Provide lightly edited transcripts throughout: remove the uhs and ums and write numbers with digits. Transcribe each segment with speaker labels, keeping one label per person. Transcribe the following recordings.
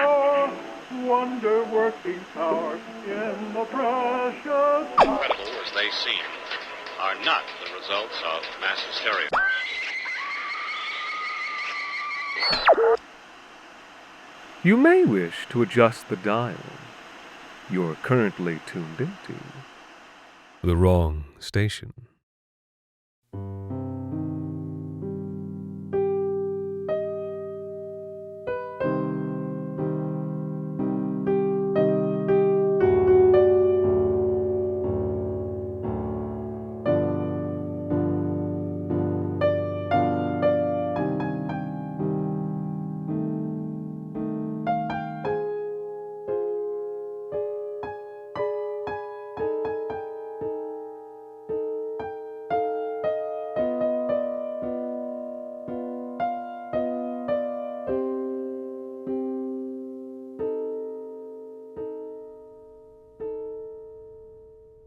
Speaker 1: Oh, wonder-working power in the precious...
Speaker 2: Incredible as they seem, are not the results of mass hysteria.
Speaker 3: You may wish to adjust the dial. You're currently tuned into the wrong station.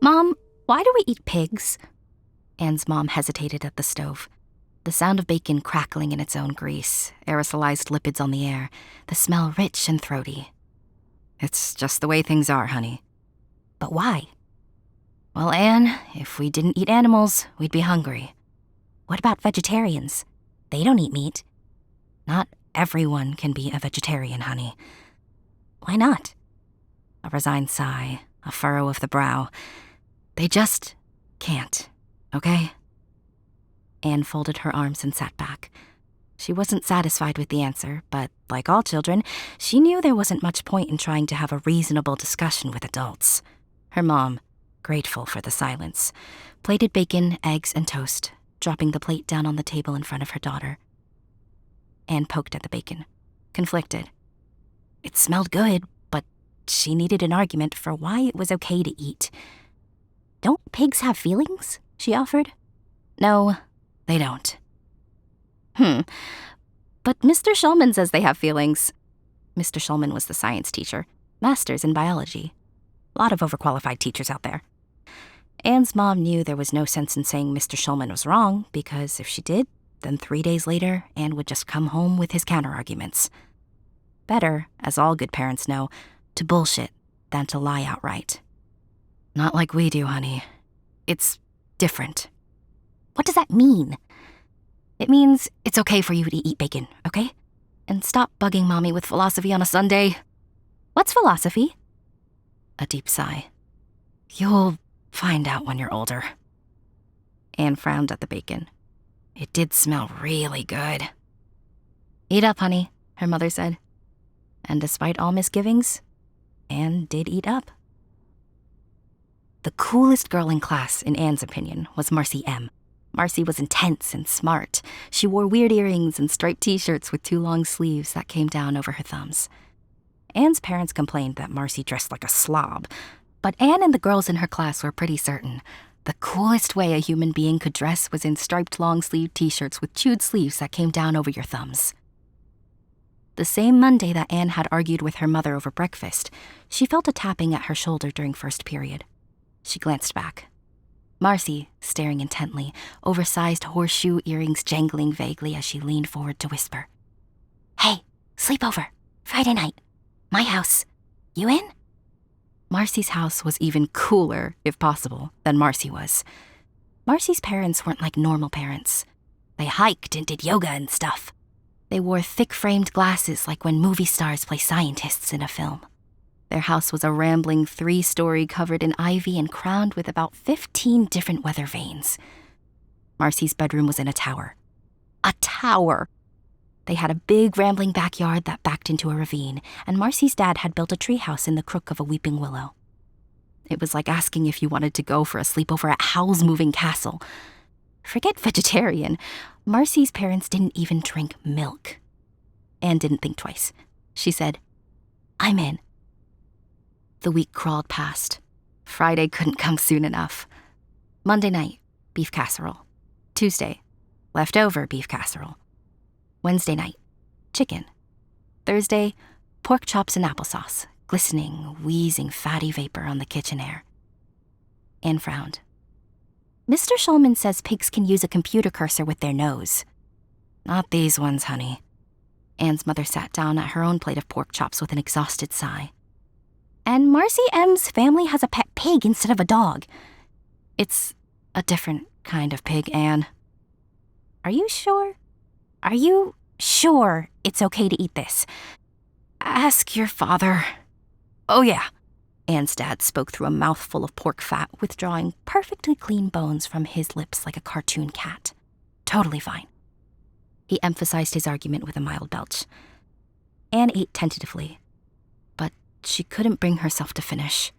Speaker 4: Mom, why do we eat pigs? Anne's mom hesitated at the stove. The sound of bacon crackling in its own grease, aerosolized lipids on the air, the smell rich and throaty. It's just the way things are, honey. But why? Well, Anne, if we didn't eat animals, we'd be hungry. What about vegetarians? They don't eat meat. Not everyone can be a vegetarian, honey. Why not? A resigned sigh, a furrow of the brow. They just can't, okay? Anne folded her arms and sat back. She wasn't satisfied with the answer, but like all children, she knew there wasn't much point in trying to have a reasonable discussion with adults. Her mom, grateful for the silence, plated bacon, eggs, and toast, dropping the plate down on the table in front of her daughter. Anne poked at the bacon, conflicted. It smelled good, but she needed an argument for why it was okay to eat. Don't pigs have feelings? She offered. No, they don't. But Mr. Shulman says they have feelings. Mr. Shulman was the science teacher, master's in biology. A lot of overqualified teachers out there. Anne's mom knew there was no sense in saying Mr. Shulman was wrong, because if she did, then 3 days later, Anne would just come home with his counterarguments. Better, as all good parents know, to bullshit than to lie outright. Not like we do, honey. It's different. What does that mean? It means it's okay for you to eat bacon, okay? And stop bugging Mommy with philosophy on a Sunday. What's philosophy? A deep sigh. You'll find out when you're older. Anne frowned at the bacon. It did smell really good. Eat up, honey, her mother said. And despite all misgivings, Anne did eat up. The coolest girl in class, in Anne's opinion, was Marcy M. Marcy was intense and smart. She wore weird earrings and striped t-shirts with 2 long sleeves that came down over her thumbs. Anne's parents complained that Marcy dressed like a slob, but Anne and the girls in her class were pretty certain. The coolest way a human being could dress was in striped long-sleeved t-shirts with chewed sleeves that came down over your thumbs. The same Monday that Anne had argued with her mother over breakfast, she felt a tapping at her shoulder during first period. She glanced back. Marcy, staring intently, oversized horseshoe earrings jangling vaguely as she leaned forward to whisper. Hey, sleepover, Friday night. My house. You in? Marcy's house was even cooler, if possible, than Marcy was. Marcy's parents weren't like normal parents. They hiked and did yoga and stuff. They wore thick-framed glasses like when movie stars play scientists in a film. Their house was a rambling 3-story covered in ivy and crowned with about 15 different weather vanes. Marcy's bedroom was in a tower. A tower! They had a big rambling backyard that backed into a ravine, and Marcy's dad had built a treehouse in the crook of a weeping willow. It was like asking if you wanted to go for a sleepover at Howl's Moving Castle. Forget vegetarian. Marcy's parents didn't even drink milk. Anne didn't think twice. She said, I'm in. The week crawled past. Friday couldn't come soon enough. Monday night, beef casserole. Tuesday, leftover beef casserole. Wednesday night, chicken. Thursday, pork chops and applesauce, glistening, wheezing fatty vapor on the kitchen air. Anne frowned. Mr. Shulman says pigs can use a computer cursor with their nose. Not these ones, honey. Anne's mother sat down at her own plate of pork chops with an exhausted sigh. And Marcy M's family has a pet pig instead of a dog. It's a different kind of pig, Anne. Are you sure? Are you sure it's okay to eat this? Ask your father. Oh, yeah. Anne's dad spoke through a mouthful of pork fat, withdrawing perfectly clean bones from his lips like a cartoon cat. Totally fine. He emphasized his argument with a mild belch. Anne ate tentatively, but she couldn't bring herself to finish.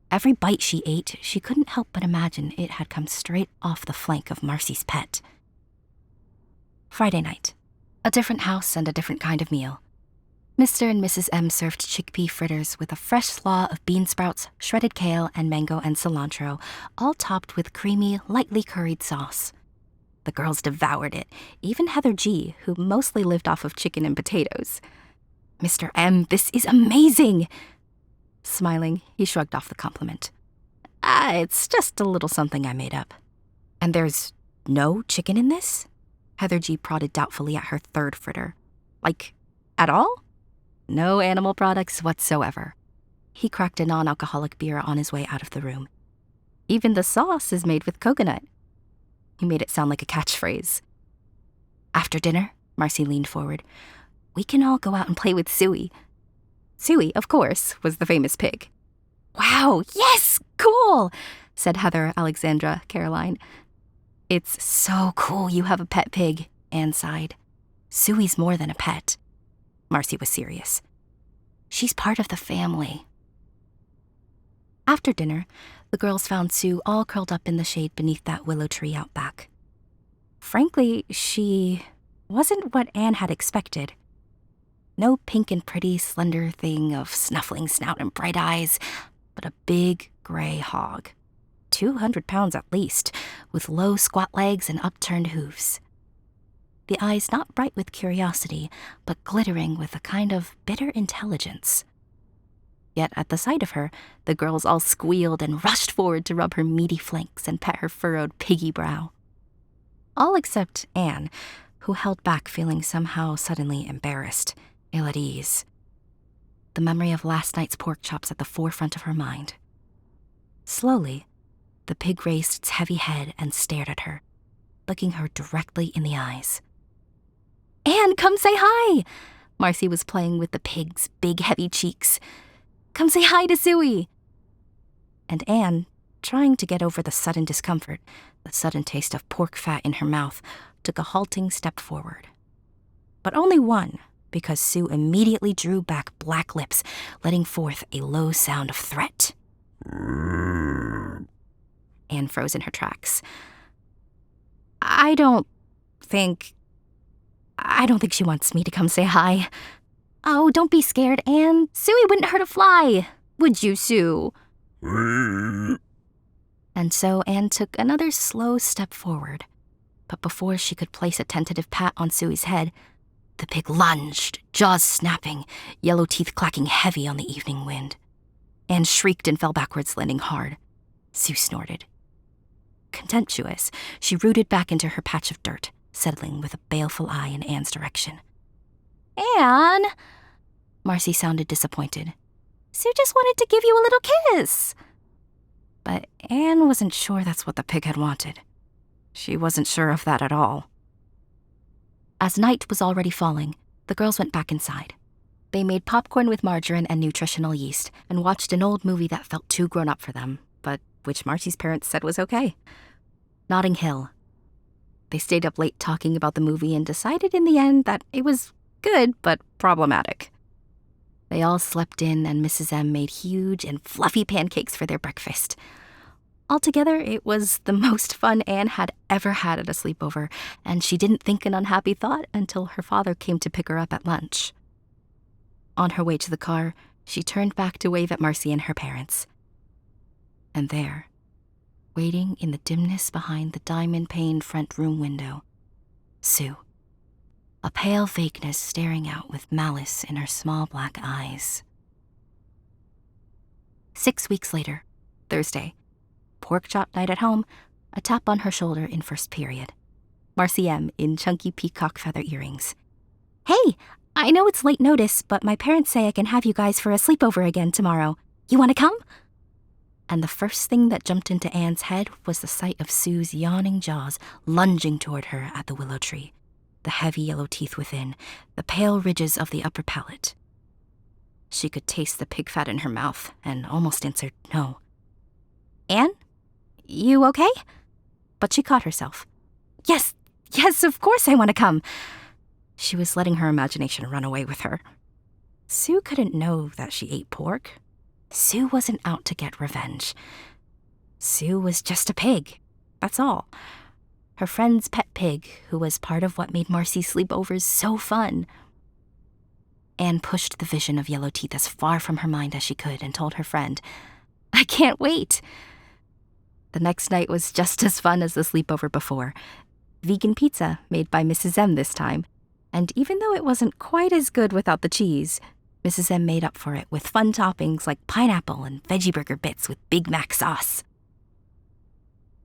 Speaker 4: Every bite she ate, she couldn't help but imagine it had come straight off the flank of Marcy's pet. Friday night. A different house and a different kind of meal. Mr. and Mrs. M served chickpea fritters with a fresh slaw of bean sprouts, shredded kale, and mango and cilantro, all topped with creamy, lightly curried sauce. The girls devoured it, even Heather G., who mostly lived off of chicken and potatoes. Mr. M, this is amazing! Smiling, he shrugged off the compliment. It's just a little something I made up. And there's no chicken in this? Heather G. prodded doubtfully at her third fritter. Like, at all? No animal products whatsoever. He cracked a non-alcoholic beer on his way out of the room. Even the sauce is made with coconut. He made it sound like a catchphrase. After dinner, Marcy leaned forward. We can all go out and play with Suey. Suey, of course, was the famous pig. Wow, yes, cool, said Heather Alexandra Caroline. It's so cool you have a pet pig, Anne sighed. Suey's more than a pet. Marcy was serious. She's part of the family. After dinner, the girls found Sue all curled up in the shade beneath that willow tree out back. Frankly, she wasn't what Anne had expected. No pink and pretty, slender thing of snuffling snout and bright eyes, but a big gray hog. 200 pounds at least, with low, squat legs and upturned hooves. The eyes not bright with curiosity, but glittering with a kind of bitter intelligence. Yet at the sight of her, the girls all squealed and rushed forward to rub her meaty flanks and pet her furrowed piggy brow. All except Anne, who held back feeling somehow suddenly embarrassed, ill at ease. The memory of last night's pork chops at the forefront of her mind. Slowly, the pig raised its heavy head and stared at her, looking her directly in the eyes. Anne, come say hi! Marcy was playing with the pig's big, heavy cheeks. Come say hi to Suey! And Anne, trying to get over the sudden discomfort, the sudden taste of pork fat in her mouth, took a halting step forward. But only one, because Sue immediately drew back black lips, letting forth a low sound of threat. Anne froze in her tracks. I don't think she wants me to come say hi. Oh, don't be scared, Anne. Suey wouldn't hurt a fly. Would you, Sue? And so Anne took another slow step forward. But before she could place a tentative pat on Suey's head, the pig lunged, jaws snapping, yellow teeth clacking heavy on the evening wind. Anne shrieked and fell backwards, landing hard. Sue snorted. Contemptuous, she rooted back into her patch of dirt, settling with a baleful eye in Anne's direction. Anne! Marcy sounded disappointed. Sue just wanted to give you a little kiss. But Anne wasn't sure that's what the pig had wanted. She wasn't sure of that at all. As night was already falling, the girls went back inside. They made popcorn with margarine and nutritional yeast and watched an old movie that felt too grown up for them, but which Marcy's parents said was okay. Notting Hill. They stayed up late talking about the movie and decided in the end that it was good but problematic. They all slept in and Mrs. M made huge and fluffy pancakes for their breakfast. Altogether, it was the most fun Anne had ever had at a sleepover, and she didn't think an unhappy thought until her father came to pick her up at lunch. On her way to the car, she turned back to wave at Marcy and her parents. And there, waiting in the dimness behind the diamond-paned front room window, Sue. A pale vagueness staring out with malice in her small black eyes. 6 weeks later, Thursday, pork chop night at home, a tap on her shoulder in first period. Marcy M. in chunky peacock feather earrings. Hey, I know it's late notice, but my parents say I can have you guys for a sleepover again tomorrow. You want to come?" And the first thing that jumped into Anne's head was the sight of Sue's yawning jaws lunging toward her at the willow tree, the heavy yellow teeth within, the pale ridges of the upper palate. She could taste the pig fat in her mouth and almost answered no. "Anne? You okay?" But she caught herself. Yes, of course I want to come." She was letting her imagination run away with her. Sue couldn't know that she ate pork. Sue wasn't out to get revenge. Sue was just a pig, that's all. Her friend's pet pig, who was part of what made Marcy's sleepovers so fun. Anne pushed the vision of yellow teeth as far from her mind as she could and told her friend, "I can't wait." The next night was just as fun as the sleepover before. Vegan pizza made by Mrs. M this time, and even though it wasn't quite as good without the cheese, Mrs. M made up for it with fun toppings like pineapple and veggie burger bits with Big Mac sauce.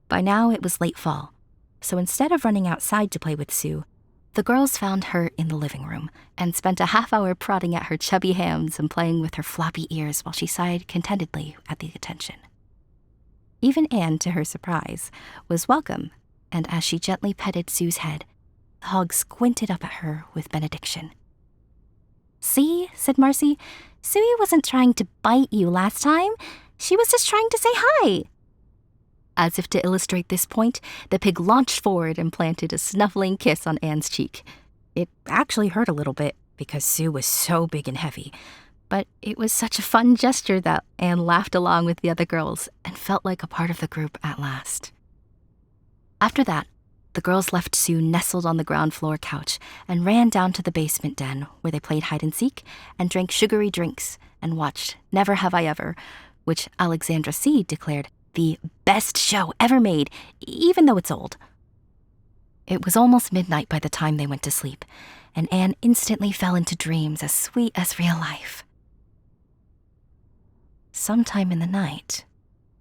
Speaker 4: By now it was late fall, so instead of running outside to play with Sue, the girls found her in the living room and spent a half hour prodding at her chubby hands and playing with her floppy ears while she sighed contentedly at the attention. Even Anne, to her surprise, was welcome, and as she gently petted Sue's head, the hog squinted up at her with benediction. "See," said Marcy, "Suey wasn't trying to bite you last time. She was just trying to say hi." As if to illustrate this point, the pig launched forward and planted a snuffling kiss on Anne's cheek. It actually hurt a little bit because Sue was so big and heavy, but it was such a fun gesture that Anne laughed along with the other girls and felt like a part of the group at last. After that, the girls left Sue nestled on the ground floor couch and ran down to the basement den where they played hide-and-seek and drank sugary drinks and watched Never Have I Ever, which Alexander Saxton declared the best show ever made, even though it's old. It was almost midnight by the time they went to sleep, and Anne instantly fell into dreams as sweet as real life. Sometime in the night,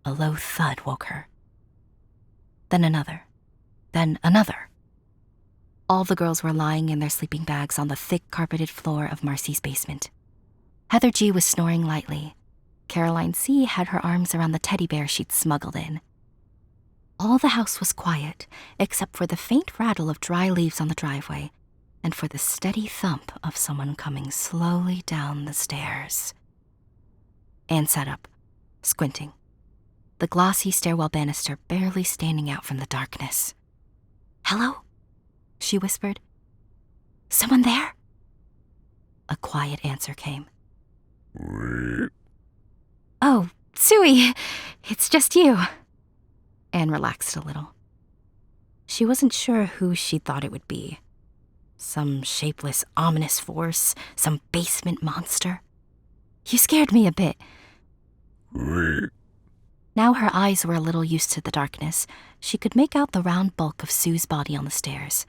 Speaker 4: a low thud woke her. Then another. Then another. All the girls were lying in their sleeping bags on the thick carpeted floor of Marcy's basement. Heather G. was snoring lightly. Caroline C. had her arms around the teddy bear she'd smuggled in. All the house was quiet, except for the faint rattle of dry leaves on the driveway and for the steady thump of someone coming slowly down the stairs. Anne sat up, squinting, the glossy stairwell banister barely standing out from the darkness. "Hello?" she whispered. "Someone there?" A quiet answer came. "Oh, Suey, it's just you." Anne relaxed a little. She wasn't sure who she thought it would be. Some shapeless, ominous force, some basement monster. "You scared me a bit." Now her eyes were a little used to the darkness. She could make out the round bulk of Sue's body on the stairs,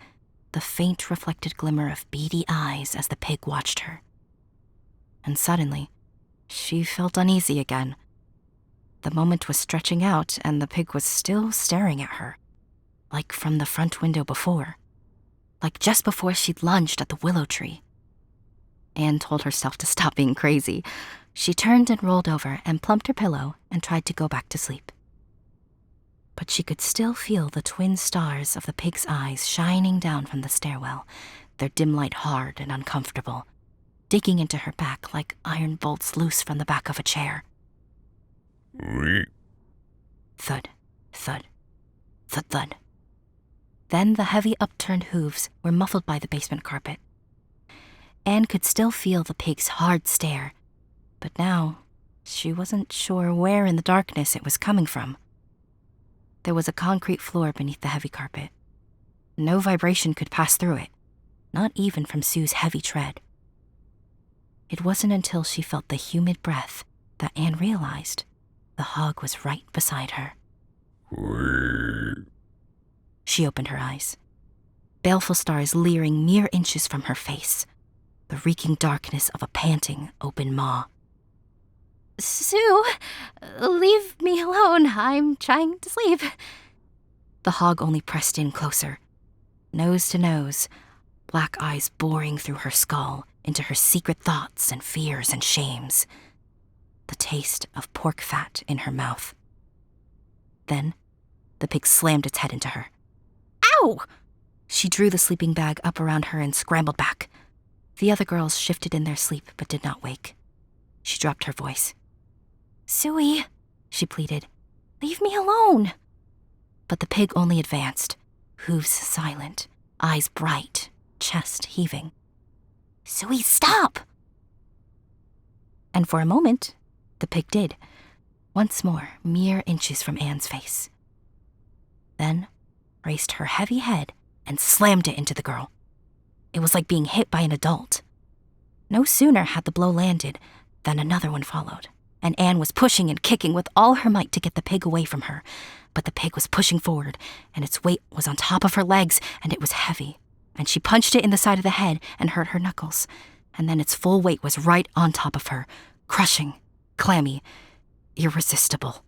Speaker 4: the faint reflected glimmer of beady eyes as the pig watched her. And suddenly, she felt uneasy again. The moment was stretching out, and the pig was still staring at her, like from the front window before, like just before she'd lunged at the willow tree. Anne told herself to stop being crazy. She turned and rolled over and plumped her pillow and tried to go back to sleep. But she could still feel the twin stars of the pig's eyes shining down from the stairwell, their dim light hard and uncomfortable, digging into her back like iron bolts loose from the back of a chair. Thud, thud, thud, thud. Then the heavy upturned hooves were muffled by the basement carpet. Anne could still feel the pig's hard stare, but now she wasn't sure where in the darkness it was coming from. There was a concrete floor beneath the heavy carpet. No vibration could pass through it, not even from Sue's heavy tread. It wasn't until she felt the humid breath that Anne realized the hog was right beside her. She opened her eyes, baleful stars leering mere inches from her face, the reeking darkness of a panting, open maw. "Sue, leave me alone. I'm trying to sleep." The hog only pressed in closer, nose to nose, black eyes boring through her skull, into her secret thoughts and fears and shames. The taste of pork fat in her mouth. Then, the pig slammed its head into her. Ow! She drew the sleeping bag up around her and scrambled back. The other girls shifted in their sleep but did not wake. She dropped her voice. Zoe, she pleaded, leave me alone. But the pig only advanced, hooves silent, eyes bright, chest heaving. Zoe, stop! And for a moment, the pig did, once more mere inches from Anne's face. Then raised her heavy head and slammed it into the girl. It was like being hit by an adult. No sooner had the blow landed than another one followed, and Anne was pushing and kicking with all her might to get the pig away from her. But the pig was pushing forward, and its weight was on top of her legs, and it was heavy. And she punched it in the side of the head and hurt her knuckles. And then its full weight was right on top of her, crushing, clammy, irresistible.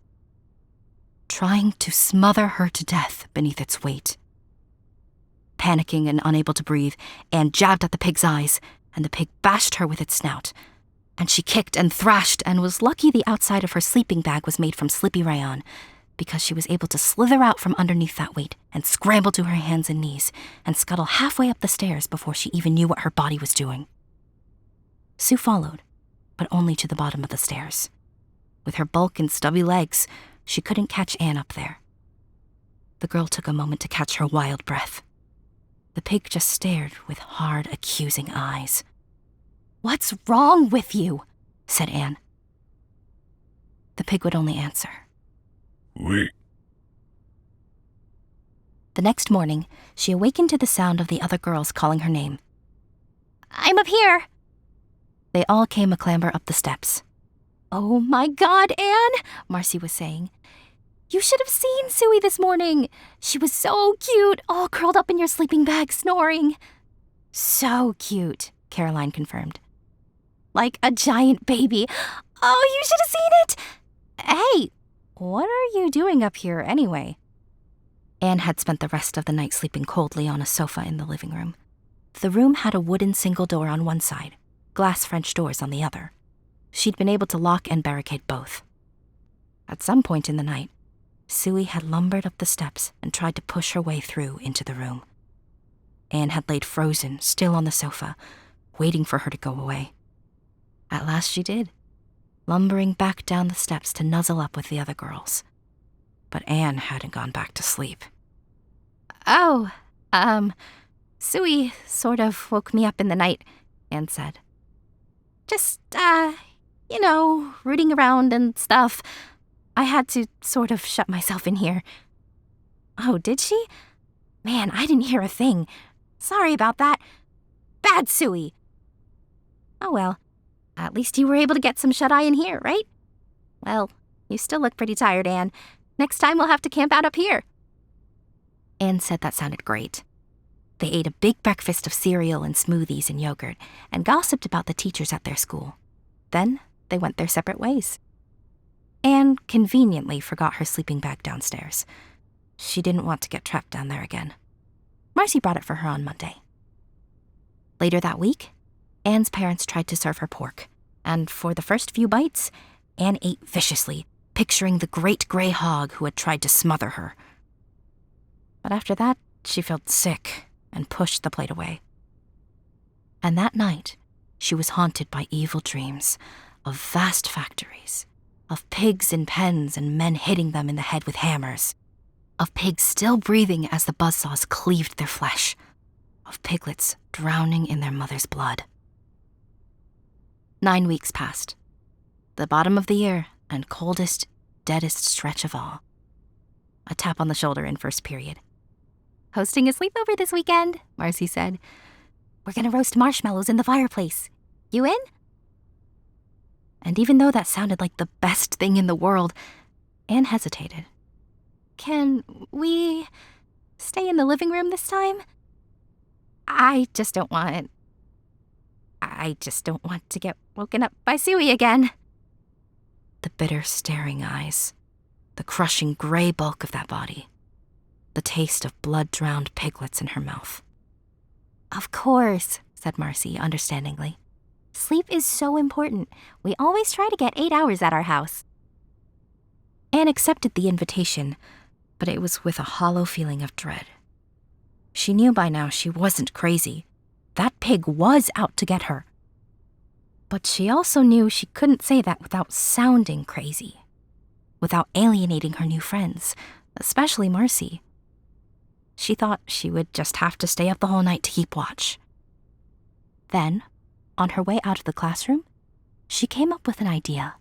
Speaker 4: Trying to smother her to death beneath its weight. Panicking and unable to breathe, Anne jabbed at the pig's eyes, and the pig bashed her with its snout. And she kicked and thrashed and was lucky the outside of her sleeping bag was made from slippy rayon, because she was able to slither out from underneath that weight and scramble to her hands and knees and scuttle halfway up the stairs before she even knew what her body was doing. Sue followed, but only to the bottom of the stairs. With her bulk and stubby legs, she couldn't catch Anne up there. The girl took a moment to catch her wild breath. The pig just stared with hard, accusing eyes. What's wrong with you? Said Anne. The pig would only answer.
Speaker 3: We.
Speaker 4: The next morning, she awakened to the sound of the other girls calling her name. I'm up here. They all came a clamber up the steps. Oh my God, Anne, Marcy was saying. You should have seen Zoe this morning. She was so cute, all curled up in your sleeping bag, snoring. So cute, Caroline confirmed. Like a giant baby. Oh, you should have seen it. Hey, what are you doing up here anyway? Anne had spent the rest of the night sleeping coldly on a sofa in the living room. The room had a wooden single door on one side, glass French doors on the other. She'd been able to lock and barricade both. At some point in the night, Zoe had lumbered up the steps and tried to push her way through into the room. Anne had laid frozen, still on the sofa, waiting for her to go away. At last she did, lumbering back down the steps to nuzzle up with the other girls. But Anne hadn't gone back to sleep. Oh, Zoe sort of woke me up in the night, Anne said. Just, rooting around and stuff. I had to sort of shut myself in here. Oh, did she? Man, I didn't hear a thing. Sorry about that. Bad Zoe. Oh well, at least you were able to get some shut-eye in here, right? Well, you still look pretty tired, Anne. Next time we'll have to camp out up here. Anne said that sounded great. They ate a big breakfast of cereal and smoothies and yogurt and gossiped about the teachers at their school. Then they went their separate ways. Anne conveniently forgot her sleeping bag downstairs. She didn't want to get trapped down there again. Marcy brought it for her on Monday. Later that week, Anne's parents tried to serve her pork, and for the first few bites, Anne ate viciously, picturing the great gray hog who had tried to smother her. But after that, she felt sick and pushed the plate away. And that night, she was haunted by evil dreams of vast factories, of pigs in pens and men hitting them in the head with hammers, of pigs still breathing as the buzzsaws cleaved their flesh, of piglets drowning in their mother's blood. 9 weeks passed, the bottom of the year and coldest, deadest stretch of all. A tap on the shoulder in first period. Hosting a sleepover this weekend, Marcy said. We're gonna roast marshmallows in the fireplace. You in? And even though that sounded like the best thing in the world, Anne hesitated. Can we stay in the living room this time? I just don't want to get woken up by Zoe again. The bitter, staring eyes, the crushing gray bulk of that body, the taste of blood-drowned piglets in her mouth. Of course, said Marcy understandingly. Sleep is so important. We always try to get 8 hours at our house. Anne accepted the invitation, but it was with a hollow feeling of dread. She knew by now she wasn't crazy. That pig was out to get her. But she also knew she couldn't say that without sounding crazy, without alienating her new friends, especially Marcy. She thought she would just have to stay up the whole night to keep watch. Then, on her way out of the classroom, she came up with an idea.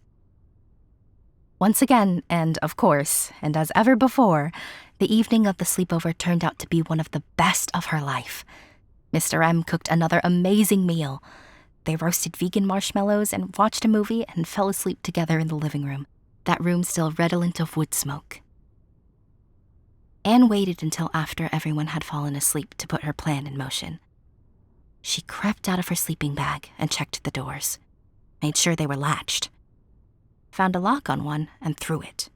Speaker 4: Once again, and of course, and as ever before, the evening of the sleepover turned out to be one of the best of her life. Mr. M cooked another amazing meal. They roasted vegan marshmallows and watched a movie and fell asleep together in the living room, that room still redolent of wood smoke. Anne waited until after everyone had fallen asleep to put her plan in motion. She crept out of her sleeping bag and checked the doors, made sure they were latched, found a lock on one and threw it.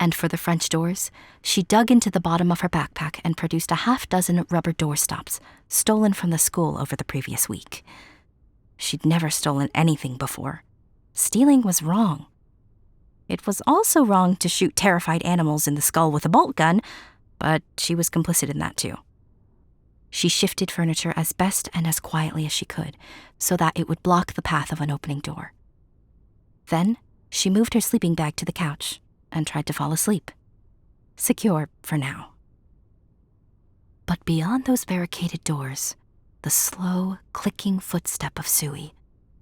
Speaker 4: And for the French doors, she dug into the bottom of her backpack and produced a half-dozen rubber door stops stolen from the school over the previous week. She'd never stolen anything before. Stealing was wrong. It was also wrong to shoot terrified animals in the skull with a bolt gun, but she was complicit in that too. She shifted furniture as best and as quietly as she could, so that it would block the path of an opening door. Then, she moved her sleeping bag to the couch and tried to fall asleep. Secure for now. But beyond those barricaded doors, the slow, clicking footstep of Zoe,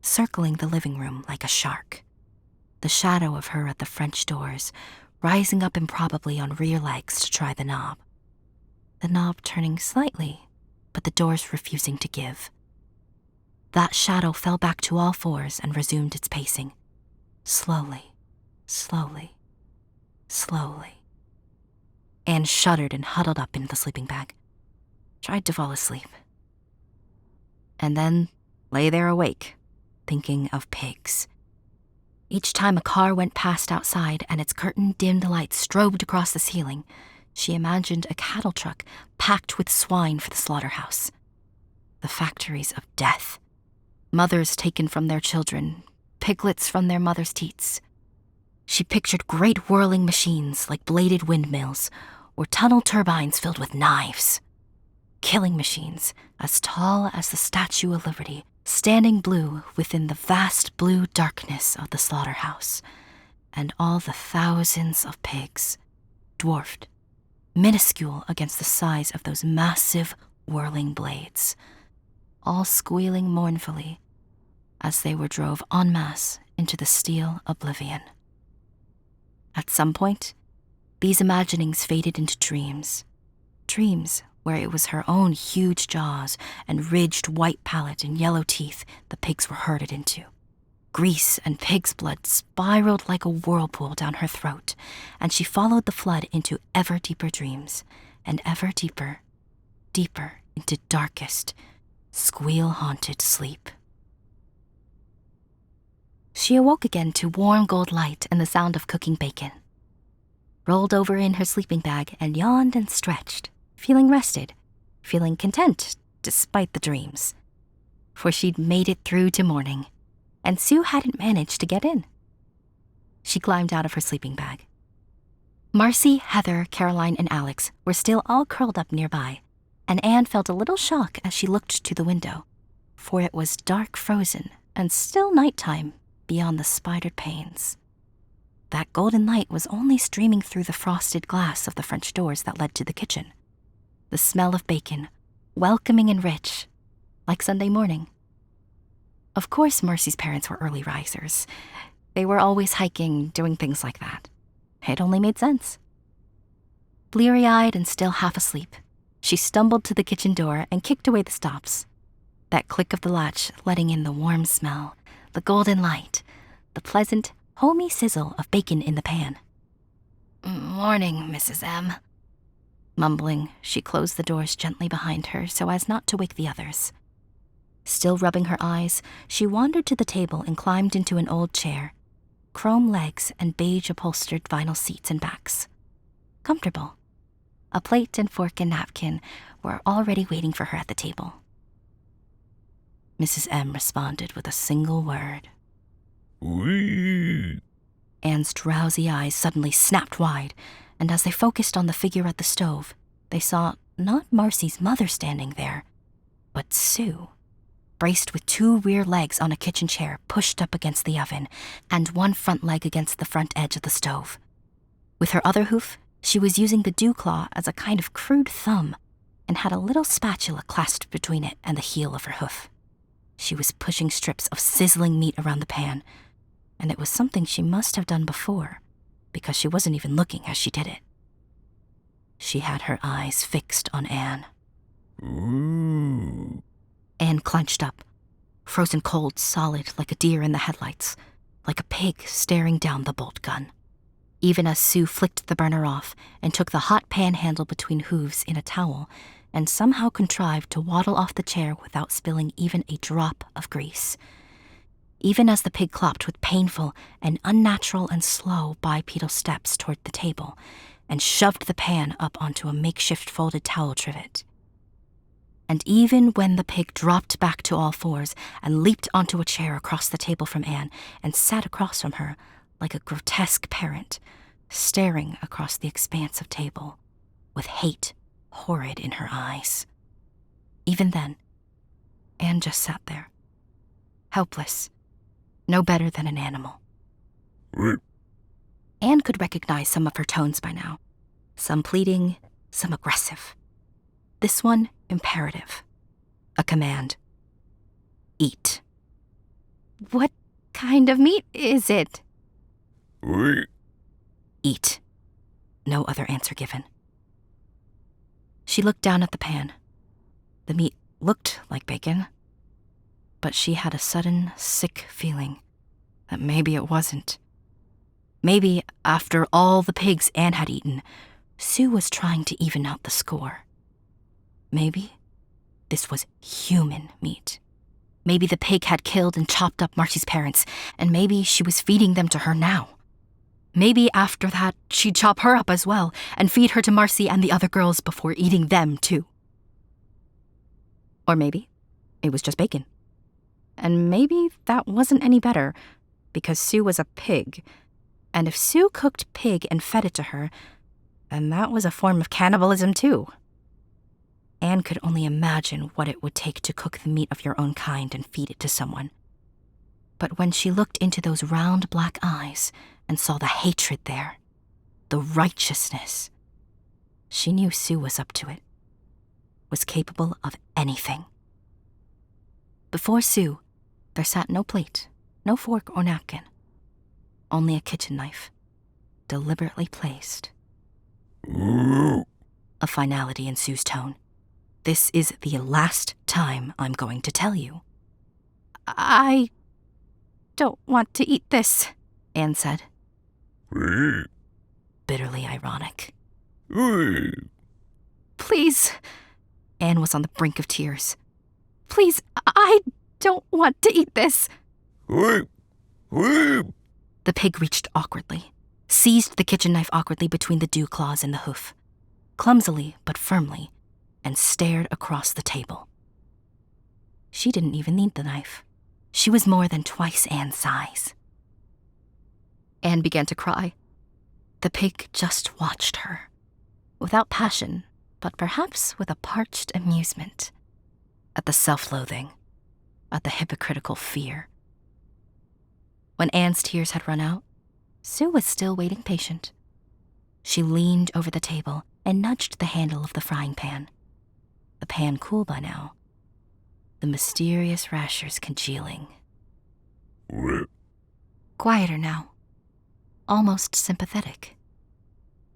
Speaker 4: circling the living room like a shark. The shadow of her at the French doors, rising up improbably on rear legs to try the knob. The knob turning slightly, but the doors refusing to give. That shadow fell back to all fours and resumed its pacing. Slowly, slowly, slowly. Anne shuddered and huddled up in the sleeping bag. Tried to fall asleep. And then lay there awake, thinking of pigs. Each time a car went past outside and its curtain-dimmed lights strobed across the ceiling, she imagined a cattle truck packed with swine for the slaughterhouse. The factories of death. Mothers taken from their children, piglets from their mothers' teats. She pictured great whirling machines like bladed windmills or tunnel turbines filled with knives. Killing machines as tall as the Statue of Liberty, standing blue within the vast blue darkness of the slaughterhouse, and all the thousands of pigs, dwarfed, minuscule against the size of those massive whirling blades, all squealing mournfully as they were drove en masse into the steel oblivion. At some point, these imaginings faded into dreams where it was her own huge jaws and ridged white palate and yellow teeth the pigs were herded into. Grease and pig's blood spiraled like a whirlpool down her throat, and she followed the flood into ever deeper dreams, and ever deeper, deeper into darkest, squeal-haunted sleep. She awoke again to warm gold light and the sound of cooking bacon. Rolled over in her sleeping bag and yawned and stretched, feeling rested, feeling content despite the dreams. For she'd made it through to morning, and Sue hadn't managed to get in. She climbed out of her sleeping bag. Marcy, Heather, Caroline, and Alex were still all curled up nearby, and Anne felt a little shock as she looked to the window, for it was dark frozen and still nighttime beyond the spidered panes. That golden light was only streaming through the frosted glass of the French doors that led to the kitchen. The smell of bacon, welcoming and rich, like Sunday morning. Of course, Marcy's parents were early risers. They were always hiking, doing things like that. It only made sense. Bleary-eyed and still half asleep, she stumbled to the kitchen door and kicked away the stops. That click of the latch letting in the warm smell, the golden light, the pleasant, homey sizzle of bacon in the pan. "Morning, Mrs. M." Mumbling, she closed the doors gently behind her so as not to wake the others. Still rubbing her eyes, she wandered to the table and climbed into an old chair. Chrome legs and beige-upholstered vinyl seats and backs. Comfortable. A plate and fork and napkin were already waiting for her at the table. Mrs. M responded with a single word.
Speaker 3: Wee.
Speaker 4: Anne's drowsy eyes suddenly snapped wide, and as they focused on the figure at the stove, they saw not Marcy's mother standing there, but Sue, braced with 2 rear legs on a kitchen chair pushed up against the oven, and one front leg against the front edge of the stove. With her other hoof, she was using the dew claw as a kind of crude thumb, and had a little spatula clasped between it and the heel of her hoof. She was pushing strips of sizzling meat around the pan, and it was something she must have done before, because she wasn't even looking as she did it. She had her eyes fixed on Anne.
Speaker 3: Ooh.
Speaker 4: Anne clenched up, frozen cold, solid like a deer in the headlights, like a pig staring down the bolt gun. Even as Sue flicked the burner off and took the hot pan handle between hooves in a towel and somehow contrived to waddle off the chair without spilling even a drop of grease. Even as the pig clopped with painful and unnatural and slow bipedal steps toward the table and shoved the pan up onto a makeshift folded towel trivet. And even when the pig dropped back to all fours and leaped onto a chair across the table from Anne and sat across from her like a grotesque parent, staring across the expanse of table, with hate horrid in her eyes. Even then, Anne just sat there, helpless, no better than an animal. Anne could recognize some of her tones by now, some pleading, some aggressive. This one, imperative, a command. Eat. What kind of meat is it? Eat. No other answer given. She looked down at the pan. The meat looked like bacon, but she had a sudden, sick feeling that maybe it wasn't. Maybe, after all the pigs Anne had eaten, Sue was trying to even out the score. Maybe this was human meat. Maybe the pig had killed and chopped up Marcy's parents, and maybe she was feeding them to her now. Maybe after that, she'd chop her up as well and feed her to Marcy and the other girls before eating them too. Or maybe it was just bacon. And maybe that wasn't any better, because Sue was a pig. And if Sue cooked pig and fed it to her, then that was a form of cannibalism too. Anne could only imagine what it would take to cook the meat of your own kind and feed it to someone. But when she looked into those round black eyes and saw the hatred there, the righteousness, she knew Sue was up to it, was capable of anything. Before Sue, there sat no plate, no fork or napkin, only a kitchen knife, deliberately placed. A finality in Sue's tone. This is the last time I'm going to tell you. I don't want to eat this, Anne said. Bitterly ironic. Please. Anne was on the brink of tears. Please, I don't want to eat this. The pig reached awkwardly, seized the kitchen knife awkwardly between the dew claws and the hoof, clumsily but firmly, and stared across the table. She didn't even need the knife. She was more than twice Anne's size. Anne began to cry. The pig just watched her, without passion, but perhaps with a parched amusement, at the self-loathing, at the hypocritical fear. When Anne's tears had run out, Sue was still waiting patient. She leaned over the table and nudged the handle of the frying pan. The pan cool by now. The mysterious Rashers congealing. Quieter now. Almost sympathetic.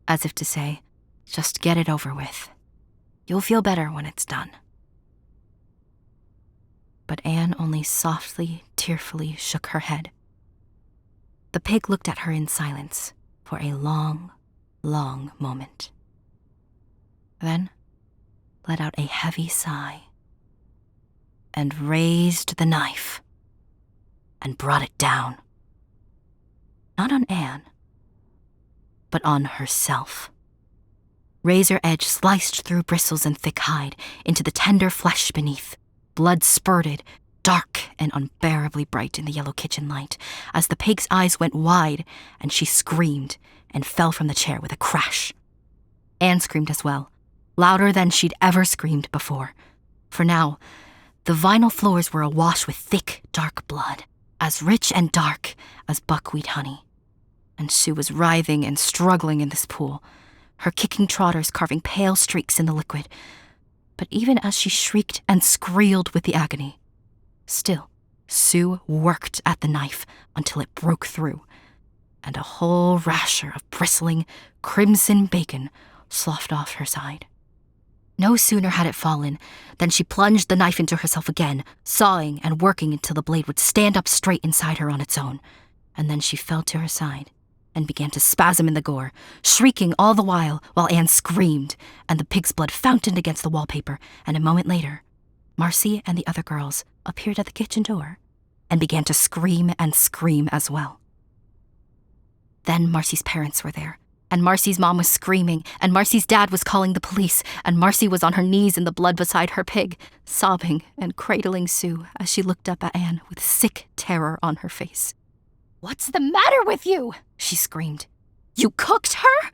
Speaker 4: As if to say, just get it over with. You'll feel better when it's done. But Anne only softly, tearfully shook her head. The pig looked at her in silence for a long, long moment. Then let out a heavy sigh and raised the knife and brought it down. Not on Anne, but on herself. Razor edge sliced through bristles and thick hide into the tender flesh beneath. Blood spurted, dark and unbearably bright in the yellow kitchen light as the pig's eyes went wide and she screamed and fell from the chair with a crash. Anne screamed as well, louder than she'd ever screamed before. For now, the vinyl floors were awash with thick, dark blood, as rich and dark as buckwheat honey. And Sue was writhing and struggling in this pool, her kicking trotters carving pale streaks in the liquid. But even as she shrieked and squealed with the agony, still, Sue worked at the knife until it broke through, and a whole rasher of bristling, crimson bacon sloughed off her side. No sooner had it fallen than she plunged the knife into herself again, sawing and working until the blade would stand up straight inside her on its own, and then she fell to her side and began to spasm in the gore, shrieking all the while Anne screamed, and the pig's blood fountained against the wallpaper, and a moment later, Marcy and the other girls appeared at the kitchen door and began to scream as well. Then Marcy's parents were there, and Marcy's mom was screaming, and Marcy's dad was calling the police, and Marcy was on her knees in the blood beside her pig, sobbing and cradling Sue as she looked up at Anne with sick terror on her face. "What's the matter with you?" she screamed. "You cooked her?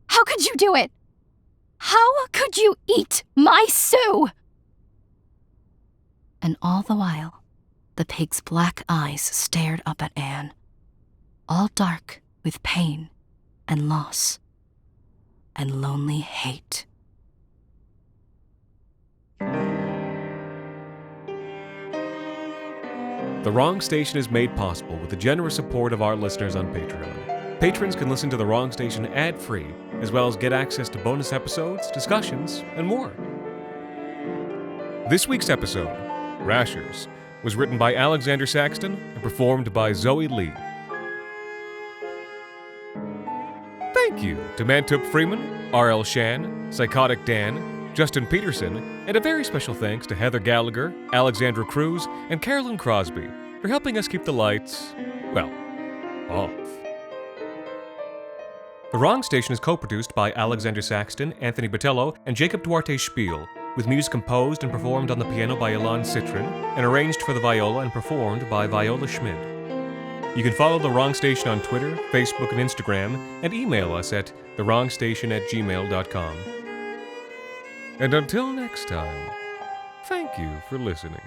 Speaker 4: How could you do it? How could you eat my Sue?" And all the while, the pig's black eyes stared up at Anne, all dark with pain and loss and lonely hate.
Speaker 3: The Wrong Station is made possible with the generous support of our listeners on Patreon. Patrons can listen to The Wrong Station ad-free, as well as get access to bonus episodes, discussions, and more. This week's episode, Rashers, was written by Alexander Saxton and performed by Zoe Lee. Thank you to Mantup Freeman, R.L. Shan, Psychotic Dan, Justin Peterson, and a very special thanks to Heather Gallagher, Alexandra Cruz, and Carolyn Crosby for helping us keep the lights, well, off. The Wrong Station is co-produced by Alexander Saxton, Anthony Botello, and Jacob Duarte Spiel, with music composed and performed on the piano by Ilan Citrin, and arranged for the viola and performed by Viola Schmidt. You can follow The Wrong Station on Twitter, Facebook, and Instagram, and email us at thewrongstation@gmail.com. And until next time, thank you for listening.